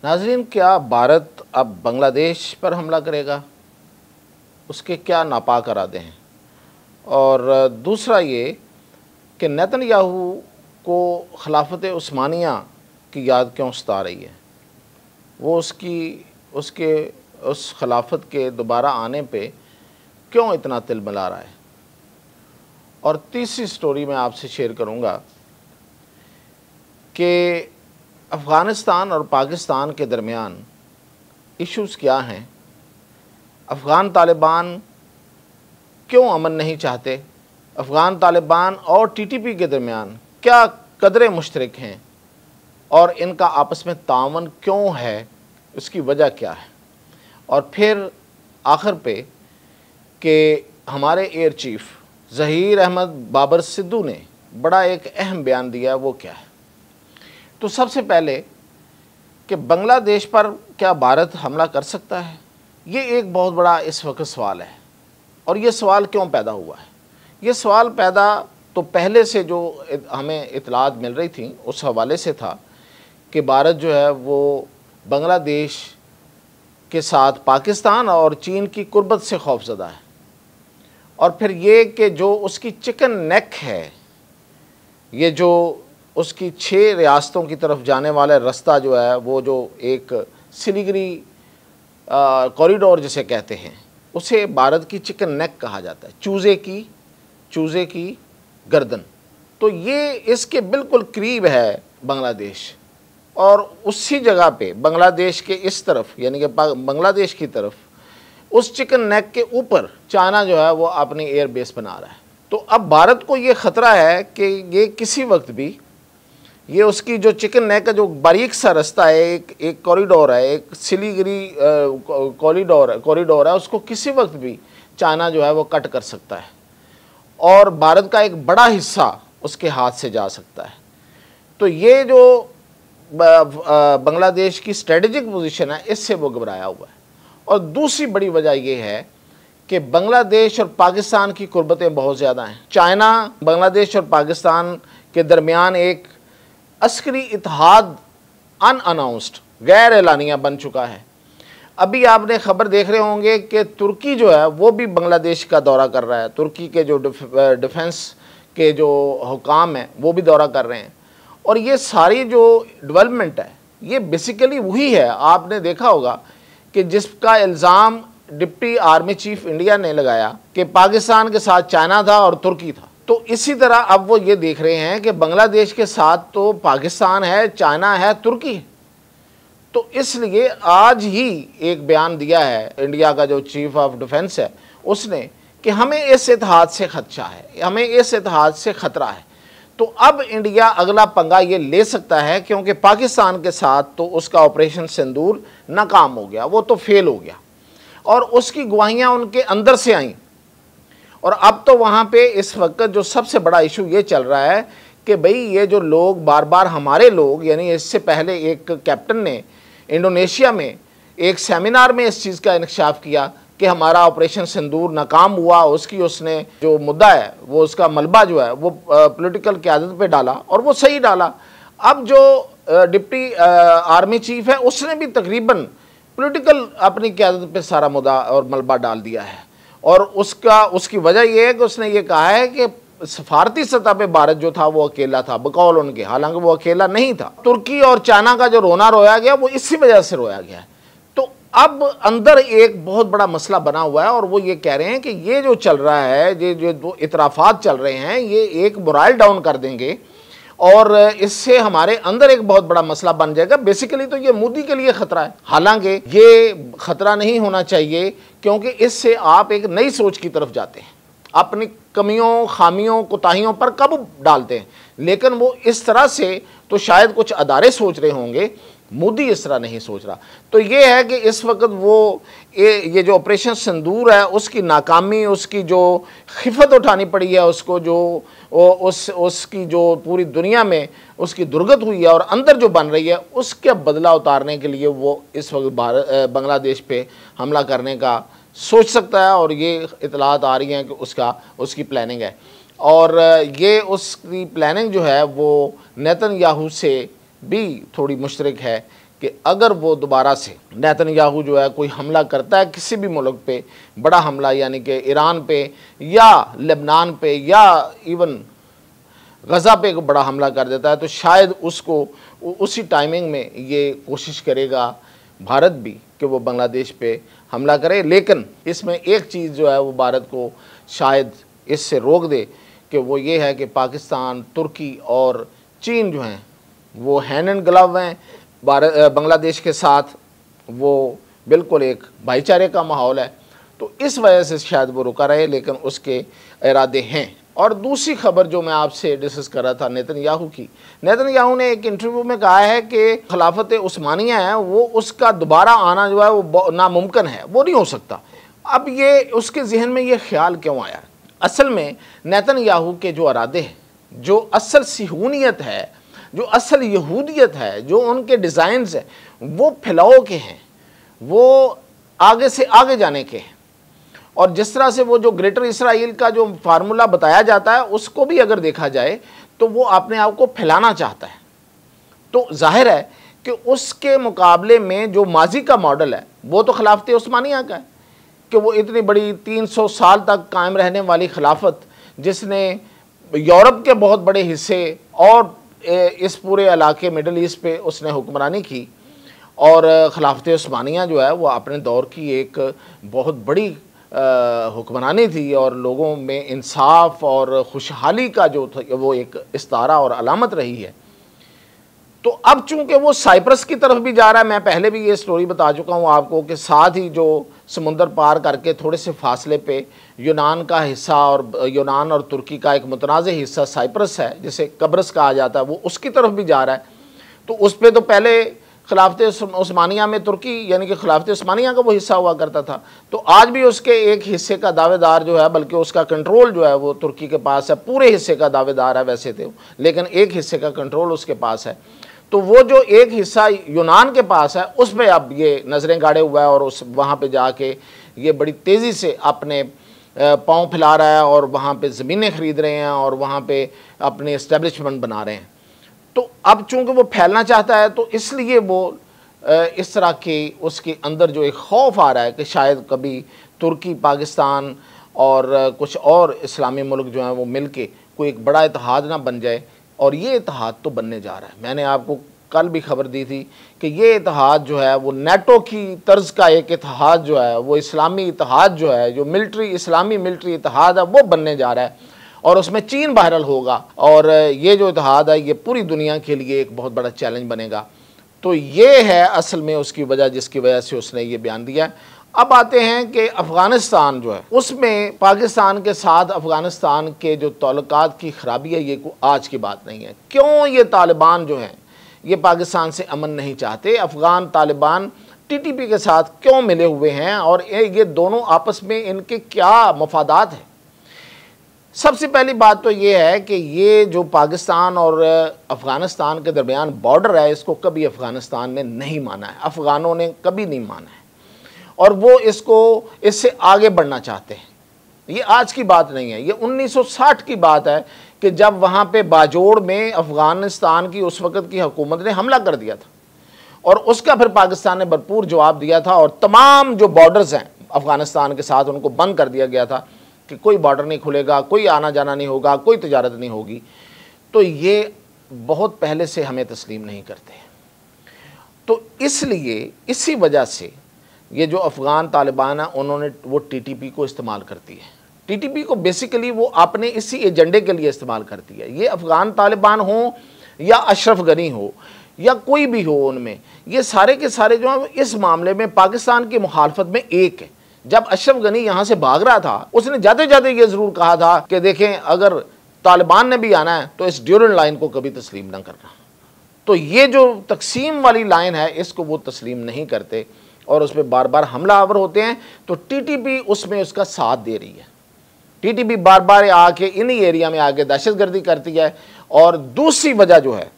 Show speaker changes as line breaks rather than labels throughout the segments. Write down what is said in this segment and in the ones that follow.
नाज़रीन, क्या भारत अब बांग्लादेश पर हमला करेगा? उसके क्या नापाक इरादे हैं? और दूसरा ये कि नेतन्याहू को खिलाफत उस्मानिया की याद क्यों सता रही है? वो उसके उस खिलाफत के दोबारा आने पे क्यों इतना तिलमिला रहा है? और तीसरी स्टोरी मैं आपसे शेयर करूँगा कि अफ़गानिस्तान और पाकिस्तान के दरमियान इश्यूज़ क्या हैं, अफ़गान तालिबान क्यों अमन नहीं चाहते, अफ़गान तालिबान और टीटीपी के दरमियान क्या कदरें मुश्तरक हैं और इनका आपस में तावन क्यों है, उसकी वजह क्या है। और फिर आखिर पे कि हमारे एयर चीफ ज़हीर अहमद बाबर सिद्धू ने बड़ा एक अहम बयान दिया, वो क्या है। तो सबसे पहले कि बांग्लादेश पर क्या भारत हमला कर सकता है, ये एक बहुत बड़ा इस वक्त सवाल है। और ये सवाल क्यों पैदा हुआ है? ये सवाल पैदा तो पहले से जो हमें इतलात मिल रही थी उस हवाले से था कि भारत जो है वो बांग्लादेश के साथ पाकिस्तान और चीन की कुर्बत से खौफज़दा है। और फिर ये कि जो उसकी चिकन नेक है, ये जो उसकी 6 रियासतों की तरफ जाने वाला रास्ता जो है, वो जो एक सिलीगुड़ी कॉरिडोर जिसे कहते हैं, उसे भारत की चिकन नेक कहा जाता है, चूज़े की गर्दन। तो ये इसके बिल्कुल करीब है बांग्लादेश, और उसी जगह पे बांग्लादेश के इस तरफ यानी कि बांग्लादेश की तरफ उस चिकन नेक के ऊपर चाइना जो है वो अपनी एयर बेस बना रहा है। तो अब भारत को ये ख़तरा है कि ये किसी वक्त भी ये उसकी जो चिकन नेक का जो बारीक सा रास्ता है, एक कॉरिडोर है, एक सिलीगुड़ी कॉरिडोर है, उसको किसी वक्त भी चाइना जो है वो कट कर सकता है और भारत का एक बड़ा हिस्सा उसके हाथ से जा सकता है। तो ये जो बांग्लादेश की स्ट्रेटेजिक पोजीशन है, इससे वो घबराया हुआ है। और दूसरी बड़ी वजह ये है कि बांग्लादेश और पाकिस्तान की कुर्बतें बहुत ज़्यादा हैं। चाइना बांग्लादेश और पाकिस्तान के दरमियान एक अस्करी इत्तेहाद अनअनाउंस्ड गैर एलानिया बन चुका है। अभी आपने खबर देख रहे होंगे कि तुर्की जो है वो भी बांग्लादेश का दौरा कर रहा है। तुर्की के जो डिफेंस के जो हुकाम हैं वो भी दौरा कर रहे हैं। और ये सारी जो डेवलपमेंट है ये बेसिकली वही है, आपने देखा होगा कि जिसका इल्ज़ाम डिप्टी आर्मी चीफ इंडिया ने लगाया कि पाकिस्तान के साथ चाइना था और तुर्की था। तो इसी तरह अब वो ये देख रहे हैं कि बांग्लादेश के साथ तो पाकिस्तान है, चाइना है, तुर्की है। तो इसलिए आज ही एक बयान दिया है इंडिया का जो चीफ ऑफ डिफेंस है उसने कि हमें इस इत्तेहाद से खदशा है, हमें इस इत्तेहाद से ख़तरा है। तो अब इंडिया अगला पंगा ये ले सकता है, क्योंकि पाकिस्तान के साथ तो उसका ऑपरेशन सिंदूर नाकाम हो गया, वो तो फेल हो गया और उसकी गवाहियाँ उनके अंदर से आईं। और अब तो वहाँ पे इस वक्त जो सबसे बड़ा इशू ये चल रहा है कि भाई ये जो लोग बार बार हमारे लोग, यानी इससे पहले एक कैप्टन ने इंडोनेशिया में एक सेमिनार में इस चीज़ का इंकशाफ किया कि हमारा ऑपरेशन सिंदूर नाकाम हुआ, उसने जो मुद्दा है वो उसका मलबा जो है वो पॉलिटिकल क़यादत पे डाला और वो सही डाला। अब जो डिप्टी आर्मी चीफ है उसने भी तकरीबन पॉलिटिकल अपनी क़यादत पे सारा मुद्दा और मलबा डाल दिया है। और उसकी वजह यह है कि उसने ये कहा है कि सफारती सतह पे भारत जो था वो अकेला था बकौल उनके, हालांकि वो अकेला नहीं था। तुर्की और चाइना का जो रोना रोया गया वो इसी वजह से रोया गया है। तो अब अंदर एक बहुत बड़ा मसला बना हुआ है और वो ये कह रहे हैं कि ये जो चल रहा है, ये जो दो इतराफात चल रहे हैं, ये एक मोराल डाउन कर देंगे और इससे हमारे अंदर एक बहुत बड़ा मसला बन जाएगा। बेसिकली तो ये मोदी के लिए ख़तरा है, हालांकि ये ख़तरा नहीं होना चाहिए, क्योंकि इससे आप एक नई सोच की तरफ जाते हैं, अपनी कमियों, खामियों, कोताहियों पर काबू डालते हैं। लेकिन वो इस तरह से तो शायद कुछ अदारे सोच रहे होंगे, मोदी इस तरह नहीं सोच रहा। तो ये है कि इस वक्त वो ये जो ऑपरेशन सिंदूर है उसकी नाकामी, उसकी जो खिफत उठानी पड़ी है उसको, जो उसकी जो पूरी दुनिया में उसकी दुर्गत हुई है और अंदर जो बन रही है, उसके बदला उतारने के लिए वो इस वक्त बांग्लादेश पे हमला करने का सोच सकता है। और ये इतलात आ रही हैं कि उसकी प्लानिंग है और ये उसकी प्लानिंग जो है वो नेतन्याहू से भी थोड़ी मुश्तरक है कि अगर वो दोबारा से नेतन्याहू जो है कोई हमला करता है किसी भी मुल्क पे, बड़ा हमला यानी कि ईरान पे या लेबनान पे या इवन गज़ा पे बड़ा हमला कर देता है, तो शायद उसको उसी टाइमिंग में ये कोशिश करेगा भारत भी कि वो बांग्लादेश पे हमला करे। लेकिन इसमें एक चीज़ जो है वो भारत को शायद इससे रोक दे कि वो ये है कि पाकिस्तान, तुर्की और चीन जो हैं वो हैंड एंड ग्लव हैं बांग्लादेश के साथ, वो बिल्कुल एक भाईचारे का माहौल है, तो इस वजह से शायद वो रुका रहे, लेकिन उसके इरादे हैं। और दूसरी खबर जो मैं आपसे डिस्कस कर रहा था नेतन्याहू की, नेतन्याहू ने एक इंटरव्यू में कहा है कि खिलाफत उस्मानिया है वो उसका दोबारा आना जो है वो नामुमकिन है, वो नहीं हो सकता। अब ये उसके जहन में ये ख्याल क्यों आया? असल में नेतन्याहू के जो इरादे हैं, जो असल सिहूनियत है, जो असल यहूदियत है, जो उनके डिज़ाइंस हैं, वो फैलाव के हैं, वो आगे से आगे जाने के हैं। और जिस तरह से वो जो ग्रेटर इसराइल का जो फार्मूला बताया जाता है उसको भी अगर देखा जाए तो वो अपने आप को फैलाना चाहता है। तो जाहिर है कि उसके मुकाबले में जो माजी का मॉडल है वो तो खिलाफत उस्मानिया का है कि वो इतनी बड़ी 300 साल तक कायम रहने वाली खिलाफत, जिसने यूरोप के बहुत बड़े हिस्से और इस पूरे इलाके मिडल ईस्ट पे उसने हुक्मरानी की। और खिलाफत उस्मानिया जो है वो अपने दौर की एक बहुत बड़ी हुक्मरानी थी और लोगों में इंसाफ और खुशहाली का जो था वो एक इस्तारा और अलामत रही है। तो अब चूंकि वो साइप्रस की तरफ भी जा रहा है, मैं पहले भी ये स्टोरी बता चुका हूँ आपको कि साथ ही जो समुंदर पार करके थोड़े से फासले पे यूनान का हिस्सा और यूनान और तुर्की का एक मुतनाज़ हिस्सा साइप्रस है, जिसे कब्रस कहा जाता है, वो उसकी तरफ भी जा रहा है। तो उस पर तो पहले खिलाफत उस्मानिया में तुर्की यानी कि खिलाफत उस्मानिया का वो हिस्सा हुआ करता था, तो आज भी उसके एक हिस्से का दावेदार जो है, बल्कि उसका कंट्रोल जो है वो तुर्की के पास है। पूरे हिस्से का दावेदार है वैसे थे, लेकिन एक हिस्से का कंट्रोल उसके पास है। तो वो जो एक हिस्सा यूनान के पास है उस पर अब ये नज़रें गाड़े हुआ है और उस वहाँ पे जाके ये बड़ी तेज़ी से अपने पाँव फैला रहा है और वहाँ पे ज़मीनें ख़रीद रहे हैं और वहाँ पे अपने इस्टेब्लिशमेंट बना रहे हैं। तो अब चूंकि वो फैलना चाहता है तो इसलिए वो इस तरह के उसके अंदर जो एक खौफ आ रहा है कि शायद कभी तुर्की, पाकिस्तान और कुछ और इस्लामी मुल्क जो हैं वो मिलके कोई एक बड़ा इत्तेहाद ना बन जाए। और ये इत्तेहाद तो बनने जा रहा है। मैंने आपको कल भी खबर दी थी कि ये इत्तेहाद जो है वो नेटो की तर्ज का एक इत्तेहाद जो है, वो इस्लामी इत्तेहाद जो है, जो इस्लामी मिलिट्री इत्तेहाद है, वो बनने जा रहा है और उसमें चीन बहरहाल होगा। और ये जो इत्तेहाद है ये पूरी दुनिया के लिए एक बहुत बड़ा चैलेंज बनेगा। तो ये है असल में उसकी वजह, जिसकी वजह से उसने ये बयान दिया है। अब आते हैं कि अफ़गानिस्तान जो है उसमें पाकिस्तान के साथ अफ़गानिस्तान के जो ताल्लुकात की ख़राबी है ये आज की बात नहीं है। क्यों ये तालिबान जो हैं ये पाकिस्तान से अमन नहीं चाहते? अफ़गान तालिबान TTP के साथ क्यों मिले हुए हैं और ये दोनों आपस में इनके क्या मफादात हैं? सबसे पहली बात तो ये है कि ये जो पाकिस्तान और अफ़गानिस्तान के दरमियान बॉर्डर है इसको कभी अफ़गानिस्तान ने नहीं माना है, अफ़गानों ने कभी नहीं माना है और वो इससे आगे बढ़ना चाहते हैं। ये आज की बात नहीं है, ये 1960 की बात है कि जब वहाँ पे बाजोड़ में अफ़गानिस्तान की उस वक़्त की हुकूमत ने हमला कर दिया था और उसका फिर पाकिस्तान ने भरपूर जवाब दिया था और तमाम जो बॉर्डर्स हैं अफ़गानिस्तान के साथ उनको बंद कर दिया गया था कि कोई बॉर्डर नहीं खुलेगा, कोई आना जाना नहीं होगा, कोई तिजारत नहीं होगी। तो ये बहुत पहले से हमें तस्लीम नहीं करते। तो इसलिए इसी वजह से ये जो अफ़गान तालिबान है उन्होंने वो TTP को इस्तेमाल करती है। TTP को बेसिकली वो अपने इसी एजेंडे के लिए इस्तेमाल करती है। ये अफ़गान तालिबान हो या अशरफ गनी हो या कोई भी हो, उनमें ये सारे के सारे जो हैं इस मामले में पाकिस्तान की मुखालफत में एक है। जब अशरफ गनी यहाँ से भाग रहा था उसने जाते जाते ये ज़रूर कहा था कि देखें अगर तालिबान ने भी आना है तो इस ड्यूरेंट लाइन को कभी तस्लीम ना करना। तो ये जो तकसीम वाली लाइन है इसको वो तस्लीम नहीं करते और उस पर बार बार हमला आवर होते हैं। तो TTP उसमें उसका साथ दे रही है। TTP बार बार आके इन्हीं एरिया में आके दहशतगर्दी करती है। और दूसरी वजह जो है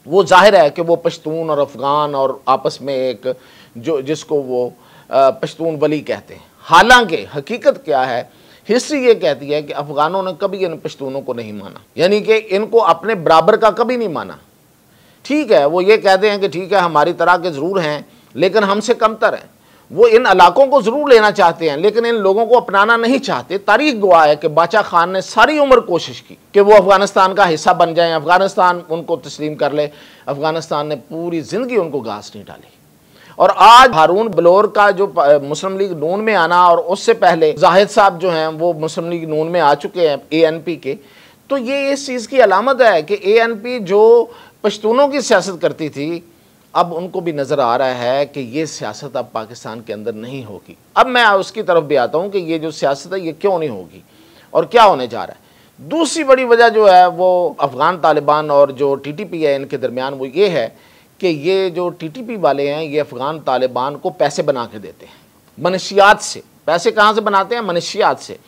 वो जाहिर है कि वो पश्तून और अफ़गान और आपस में एक जो जिसको वो पश्तून वली कहते हैं। हालांकि हकीकत क्या है, हिस्ट्री ये कहती है कि अफ़गानों ने कभी इन पश्तूनों को नहीं माना, यानी कि इनको अपने बराबर का कभी नहीं माना। ठीक है, वो ये कहते हैं कि ठीक है हमारी तरह के ज़रूर हैं लेकिन हमसे कमतर हैं। वो इन इलाकों को ज़रूर लेना चाहते हैं लेकिन इन लोगों को अपनाना नहीं चाहते। तारीख गवाह है कि बादशाह खान ने सारी उम्र कोशिश की कि वो अफ़गानिस्तान का हिस्सा बन जाएं, अफ़गानिस्तान उनको तस्लीम कर ले। अफ़गानिस्तान ने पूरी ज़िंदगी उनको घास नहीं डाली। और आज हारून बलोर का जो मुस्लिम लीग नून में आना, और उससे पहले जाहिद साहब जो हैं वो मुस्लिम लीग नून में आ चुके हैं ANP के, तो ये इस चीज़ की अलामत है कि ANP जो पश्तूनों की सियासत करती थी अब उनको भी नज़र आ रहा है कि ये सियासत अब पाकिस्तान के अंदर नहीं होगी। अब मैं उसकी तरफ भी आता हूँ कि ये जो सियासत है ये क्यों नहीं होगी और क्या होने जा रहा है। दूसरी बड़ी वजह जो है वो अफ़गान तालिबान और जो TTP है इनके दरमियान वो ये है कि ये जो TTP वाले हैं ये अफ़गान तालिबान को पैसे बना के देते हैं मनशियात से। पैसे कहाँ से बनाते हैं? मनशियात से।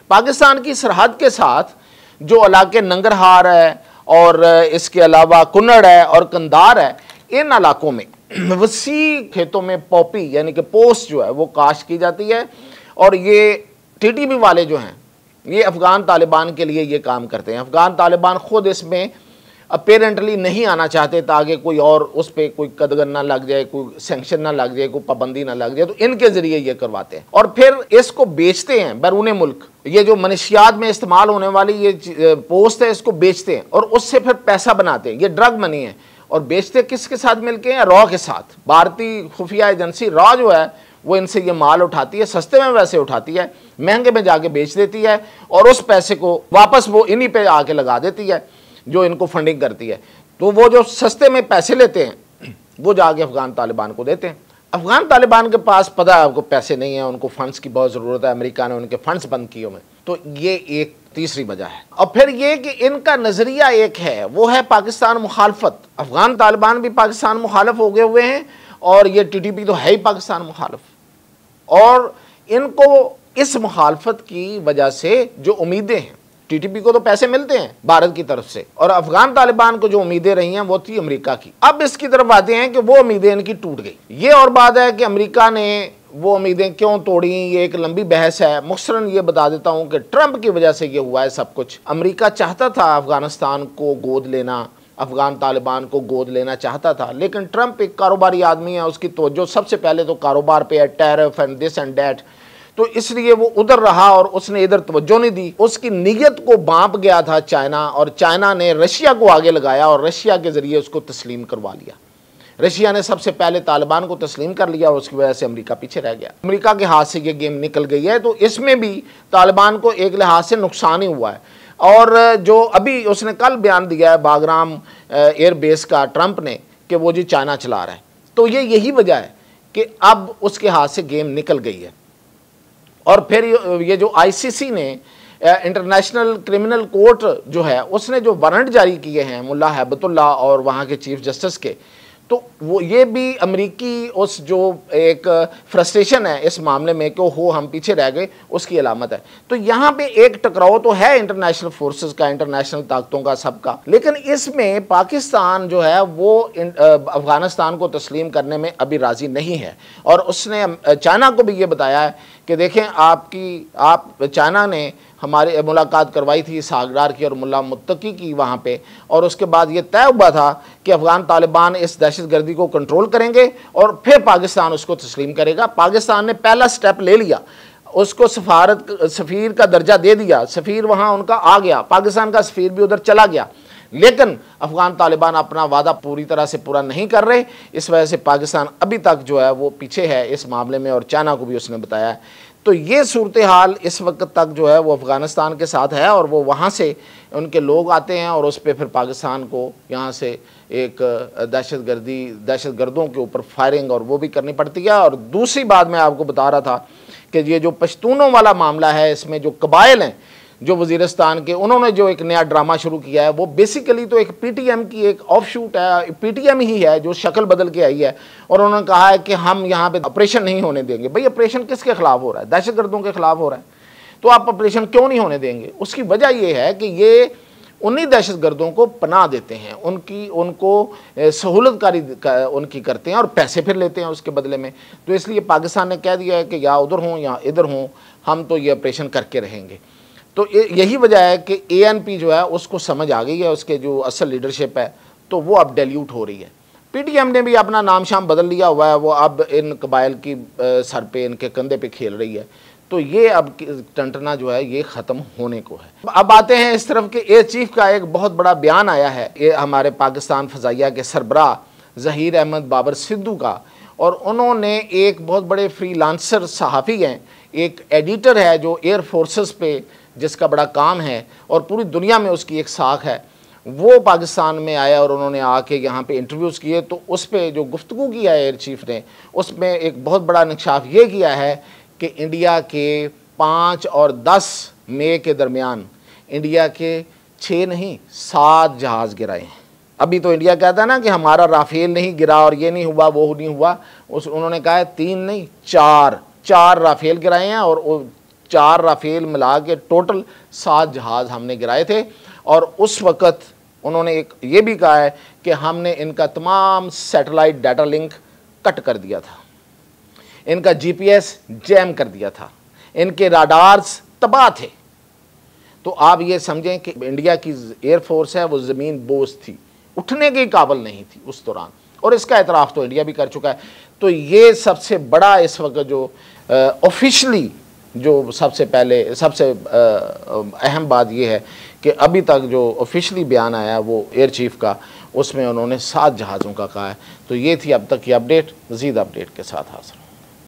पाकिस्तान की सरहद के साथ जो इलाके नंगरहार है और इसके अलावा कुन्नड़ है और कंधार है, इन इलाकों में वसी खेतों में पॉपी यानी कि पोस्ट जो है वो काश्त की जाती है। और ये TTP वाले जो हैं ये अफ़गान तालिबान के लिए ये काम करते हैं। अफ़गान तालिबान ख़ुद इसमें अपेरेंटली नहीं आना चाहते ताकि कोई और उस पर कोई कदगन ना लग जाए, कोई सेंक्शन ना लग जाए, कोई पाबंदी ना लग जाए, तो इनके ज़रिए ये करवाते हैं और फिर इसको बेचते हैं बैरून मुल्क। ये जो मनशियात में इस्तेमाल होने वाली ये पोस्ट है इसको बेचते हैं और उससे फिर पैसा बनाते हैं। ये ड्रग मनी है। और बेचते किसके साथ मिलके हैं? रॉ के साथ। भारतीय खुफिया एजेंसी रॉ जो है वो इनसे ये माल उठाती है, सस्ते में वैसे उठाती है, महंगे में जाके बेच देती है और उस पैसे को वापस वो इन्हीं पे आके लगा देती है जो इनको फंडिंग करती है। तो वो जो सस्ते में पैसे लेते हैं वो जाके अफ़गान तालिबान को देते हैं। अफ़गान तालिबान के पास पता है आपको पैसे नहीं है, उनको फंड्स की बहुत ज़रूरत है, अमेरिका ने उनके फंड्स बंद किए हुए। तो ये एक तीसरी वजह है। और फिर ये कि इनका नज़रिया एक है, वो है पाकिस्तान मुखालफत। अफ़गान तालिबान भी पाकिस्तान मुखालफ हो गए हुए हैं और ये TTP तो है ही पाकिस्तान मुखालफ। और इनको इस मुखालफत की वजह से जो उम्मीदें हैं, TTP को तो पैसे मिलते हैं भारत की तरफ से और अफ़गान तालिबान को जो उम्मीदें रही हैं वो थी अमेरिका की। अब इसकी तरफ आते हैं कि वो उम्मीदें इनकी टूट गई। ये और बात है कि अमेरिका ने वो उम्मीदें क्यों तोड़ी, ये एक लंबी बहस है। मुख्तसरन ये बता देता हूँ कि ट्रंप की वजह से ये हुआ है सब कुछ। अमेरिका चाहता था अफ़गानिस्तान को गोद लेना, अफ़गान तालिबान को गोद लेना चाहता था, लेकिन ट्रंप एक कारोबारी आदमी है, उसकी तवज्जो सबसे पहले तो कारोबार पे है, tariff and this and that. तो इसलिए वो उधर रहा और उसने इधर तवज्जो नहीं दी। उसकी नीयत को बांप गया था चाइना, और चाइना ने रशिया को आगे लगाया और रशिया के ज़रिए उसको तस्लीम करवा लिया। रशिया ने सबसे पहले तालिबान को तस्लीम कर लिया और उसकी वजह से अमेरिका पीछे रह गया। अमेरिका के हाथ से ये गेम निकल गई है। तो इसमें भी तालिबान को एक लिहाज से नुकसान ही हुआ है। और जो अभी उसने कल बयान दिया है बागराम एयर बेस का ट्रंप ने कि वो जी चाइना चला रहा है, तो ये यही वजह है कि अब उसके हाथ से गेम निकल गई है। और फिर ये जो ICC ने इंटरनेशनल क्रिमिनल कोर्ट जो है उसने जो वारंट जारी किए हैं मुल्ला हैबतुल्ला और वहाँ के चीफ जस्टिस के, तो वो ये भी अमेरिकी उस जो एक फ्रस्ट्रेशन है इस मामले में कि हो हम पीछे रह गए, उसकी अलामत है। तो यहाँ पे एक टकराव तो है इंटरनेशनल फोर्सेस का, इंटरनेशनल ताकतों का, सबका, लेकिन इसमें पाकिस्तान जो है वो अफ़गानिस्तान को तस्लीम करने में अभी राज़ी नहीं है। और उसने चाइना को भी ये बताया है कि देखें चाइना ने हमारी मुलाकात करवाई थी सागरार की और मुल्ला मुत्तकी की वहाँ पे, और उसके बाद ये तय हुआ था कि अफ़गान तालिबान इस दहशतगर्दी को कंट्रोल करेंगे और फिर पाकिस्तान उसको तस्लीम करेगा। पाकिस्तान ने पहला स्टेप ले लिया, उसको सफ़ीर का दर्जा दे दिया, सफ़ीर वहाँ उनका आ गया, पाकिस्तान का सफ़ीर भी उधर चला गया। लेकिन अफ़गान तालिबान अपना वादा पूरी तरह से पूरा नहीं कर रहे, इस वजह से पाकिस्तान अभी तक जो है वो पीछे है इस मामले में, और चाइना को भी उसने बताया है। तो ये सूरत हाल इस वक्त तक जो है वो अफ़गानिस्तान के साथ है, और वो वहाँ से उनके लोग आते हैं और उस पर फिर पाकिस्तान को यहाँ से एक दहशतगर्दों के ऊपर फायरिंग और वो भी करनी पड़ती है। और दूसरी बात मैं आपको बता रहा था कि ये जो पश्तूनों वाला मामला है, इसमें जो कबाइल हैं जो वज़ीरिस्तान के, उन्होंने जो एक नया ड्रामा शुरू किया है वो बेसिकली तो एक PTM की एक ऑफशूट है, PTM ही है जो शक्ल बदल के आई है। और उन्होंने कहा है कि हम यहाँ पे ऑपरेशन नहीं होने देंगे। भाई ऑपरेशन किसके खिलाफ हो रहा है? दहशतगर्दों के खिलाफ हो रहा है, तो आप ऑपरेशन क्यों नहीं होने देंगे? उसकी वजह ये है कि ये उन्हीं दहशतगर्दों को पनाह देते हैं, उनको सहूलतकारी उनकी करते हैं और पैसे फिर लेते हैं उसके बदले में। तो इसलिए पाकिस्तान ने कह दिया है कि या उधर हों या इधर हों, हम तो ये ऑपरेशन करके रहेंगे। तो यही वजह है कि ANP जो है उसको समझ आ गई है, उसके जो असल लीडरशिप है तो वो अब डेल्यूट हो रही है। पीटीएम ने भी अपना नाम शाम बदल लिया हुआ है, वो अब इन कबाइल की सर पे, इनके कंधे पे खेल रही है। तो ये अब टंटना जो है ये ख़त्म होने को है। अब आते हैं इस तरफ के एयर चीफ का एक बहुत बड़ा बयान आया है ये हमारे पाकिस्तान फ़ज़ाइया के सरबराह ज़हीर अहमद बाबर सिद्धू का, और उन्होंने एक बहुत बड़े फ्रीलांसर सहाफ़ी हैं, एक एडिटर है जो एयर फोर्सेस पे जिसका बड़ा काम है और पूरी दुनिया में उसकी एक साख है, वो पाकिस्तान में आया और उन्होंने आके यहाँ पे इंटरव्यूज़ किए। तो उस पर जो गुफ्तगू किया है एयर चीफ ने, उसमें एक बहुत बड़ा इंकशाफ ये किया है कि इंडिया के 5 और 10 मई के दरमियान इंडिया के 6 नहीं 7 जहाज़ गिराए हैं। अभी तो इंडिया कहता है ना कि हमारा राफेल नहीं गिरा और ये नहीं हुआ वो नहीं हुआ, उन्होंने कहा है 3 नहीं 4 राफेल गिराए हैं, और 4 राफेल मिला के टोटल 7 जहाज़ हमने गिराए थे। और उस वक़्त उन्होंने एक ये भी कहा है कि हमने इनका तमाम सैटेलाइट डाटा लिंक कट कर दिया था, इनका जीपीएस जैम कर दिया था, इनके राडार्स तबाह थे। तो आप ये समझें कि इंडिया की एयरफोर्स है वो ज़मीन बोझ थी, उठने के काबिल नहीं थी उस दौरान, और इसका एतराफ़ तो इंडिया भी कर चुका है। तो ये सबसे बड़ा इस वक्त जो ऑफिशली जो सबसे पहले सबसे अहम बात यह है कि अभी तक जो ऑफिशियली बयान आया वो एयर चीफ का, उसमें उन्होंने 7 जहाज़ों का कहा है। तो ये थी अब तक की अपडेट। मज़ीद अपडेट के साथ हाज़िर।